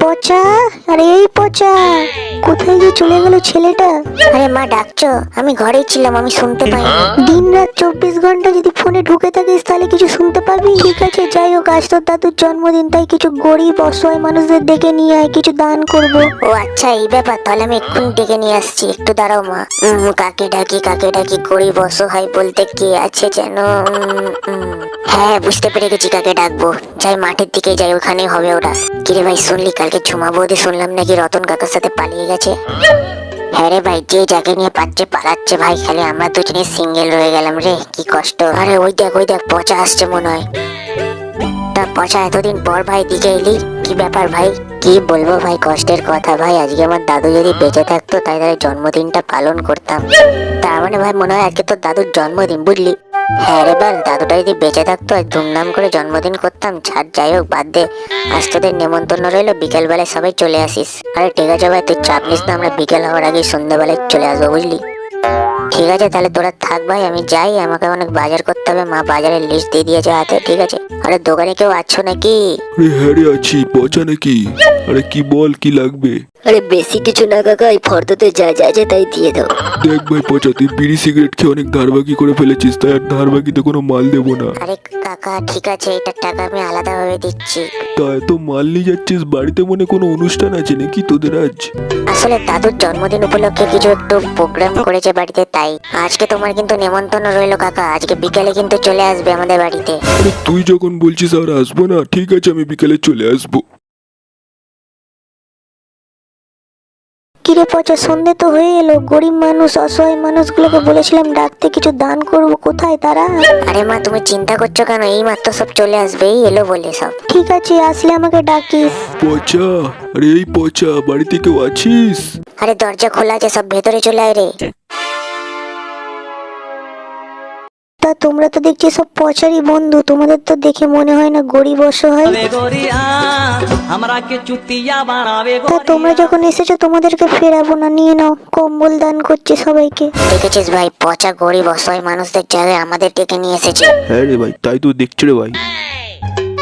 পচা, আরে এই পচা, কোথায় যে চলে গেল ছেলেটা? আরে মা ডাকছো? আমি ঘরেই ছিলাম, আমি শুনতে পাইনি। দিন রাত 24 ঘন্টা যদি ফোনে ঢুকে থাকিস তাহলে কিছু শুনতে পাবি? ঠিক আছে, যাই হোক, আজ তোর দাদুর জন্মদিন, তাই কিছু গরিব অসহায় মানুষদের ডেকে নিয়ে আয়, কিছু দান করব। ও আচ্ছা, এই ব্যাপার, তাহলে আমি এক্ষুনি ডেকে নিয়ে আসছি, একটু দাঁড়াও মা। কাকে ডাকি, কাকে ডাকি? গরিব অসহায় বলতে কে আছে যেন? হ্যাঁ, বুঝতে পেরে গেছি কাকে ডাকবো। যাই, মাঠের দিকে যাই, ওখানেই হবে ওরা। কিরে ভাই, শুনলি কালকে ঝুমা বৌদি শুনলাম নাকি রতন কাকার সাথে পালিয়ে গেছে? হ্যাঁ রে ভাই, যে যাকে নিয়ে পালাচ্ছে ভাই, খালি আমরা দুজনে সিঙ্গেল রয়ে গেলাম রে, কি কষ্ট। আরে ওই দেখ পচা আসছে মনে হয়। তা পচা, এতদিন পর ভাই দিকে এলি, কি ব্যাপার ভাই? কি বলবো ভাই, কষ্টের কথা ভাই। আজকে আমার দাদু যদি বেঁচে থাকতো তাই তাদের জন্মদিনটা পালন করতাম। তার মানে ভাই মনে হয় আজকে তোর দাদুর জন্মদিন, বুঝলি? হ্যাঁ রে বল, দাদুটা যদি বেঁচে থাকতো আজ ধুমধাম করে জন্মদিন করতাম। ছাড়, যাই হোক, বাদ দে। আজ তোদের নেমন্তন্ন রইলো, বিকেল বেলায় সবাই চলে আসিস। আরে ঠিক আছে ভাই, তুই চাপ নিস না, আমরা বিকেল হওয়ার আগে সন্ধ্যাবেলায় চলে আসবো, বুঝলি? ঠিক আছে, তাহলে তোরা থাক ভাই, আমি যাই, আমাকে অনেক বাজার করতে হবে, মা বাজারের লিস্ট দিয়ে দিয়েছে হাতে। ঠিক আছে, আরে দোকানে কেউ আছো নাকি? আরে হ্যাঁ রে, আছি। পচা নাকি? আরে কি বল, কি লাগবে? আরে বেশি কিছু না কাকা, এই ফর্দতে যা যা আছে তাই দিয়ে দাও। দেখ ভাই পচা, তুই বিড়ি সিগারেট খেয়ে অনেক ধার বাকি করে ফেলেছিস, তাই আর ধার বাকিতে কোনো মাল দেবো না। আরে কাকা ঠিক আছে, এটার টাকা আমি আলাদাভাবে দিচ্ছি। তা এত মাল নিয়ে যাচ্ছিস, বাড়িতে মনে কোনো অনুষ্ঠান আছে নাকি তোদের আজ? আসলে দাদুর জন্মদিন উপলক্ষে কিছু একটু প্রোগ্রাম করেছে বাড়িতে, তাই আজকে তোমার কিন্তু নেমন্তন্ন রইলো কাকা, আজকে বিকেলে কিন্তু চলে আসবে আমাদের বাড়িতে। আরে তুই যখন বলছিস আর আসবো না, ঠিক আছে, আমি বিকেলে চলে আসবো। কিরে পচা, সন্ধে তো হয়ে এলো, গরিব মানুষ অসহায় মানুষগুলোকে বলেছিলাম ডাকতে, কিছু দান করব, কোথায় তারা? আরে মা, তুমি চিন্তা করছো কেন? এই মাত্র সব চলে আসবে, এই এলো বলে সব। ঠিক আছে, আসলে আমাকে ডাকিস। পচা, আরে এই পচা, বাড়িতে কেউ আছিস? আরে দরজা খোলা আছে, সব ভেতরে চলে আয় রে। তা তোমরা তো দেখছি সব পচারই বন্ধু, তোমাদের তো দেখে মনে হয় না গরিব অসহায়। তা তোমরা যখন এসেছো তোমাদেরকে ফেরাবো না, নিয়ে নাও, কম্বল দান করছি সবাইকে। দেখেছিস ভাই, পচা গরিব অসহায় মানুষদের জায়গায় আমাদের ডেকে নিয়ে এসেছে। হ্যাঁ রে ভাই, তাই তো দেখছি রে ভাই।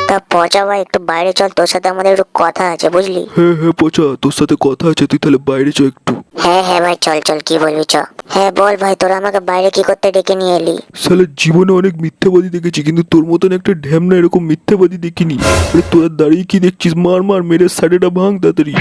তা পচা ভাই, একটু বাইরে চল, তোর সাথে আমাদের একটু কথা আছে, বুঝলি? হ্যাঁ হ্যাঁ পচা, তোর সাথে কথা আছে, তুই তাহলে বাইরে চ একটু। হ্যাঁ হ্যাঁ ভাই, চল চল, কি বলবি চ। হ্যাঁ বল ভাই, তোরা আমাকে বাইরে কি করতে ডেকে নিয়ে এলি? সালে জীবনে অনেক মিথ্যাবাদী দেখেছি, কিন্তু তোর মতন একটা ঢ্যামনা এরকম মিথ্যাবাদী দেখিনি। আরে তোরা দাঁড়িয়ে কি দেখছিস? মার মার, মেরে সাইডেটা ভাঙ তাড়াতাড়ি।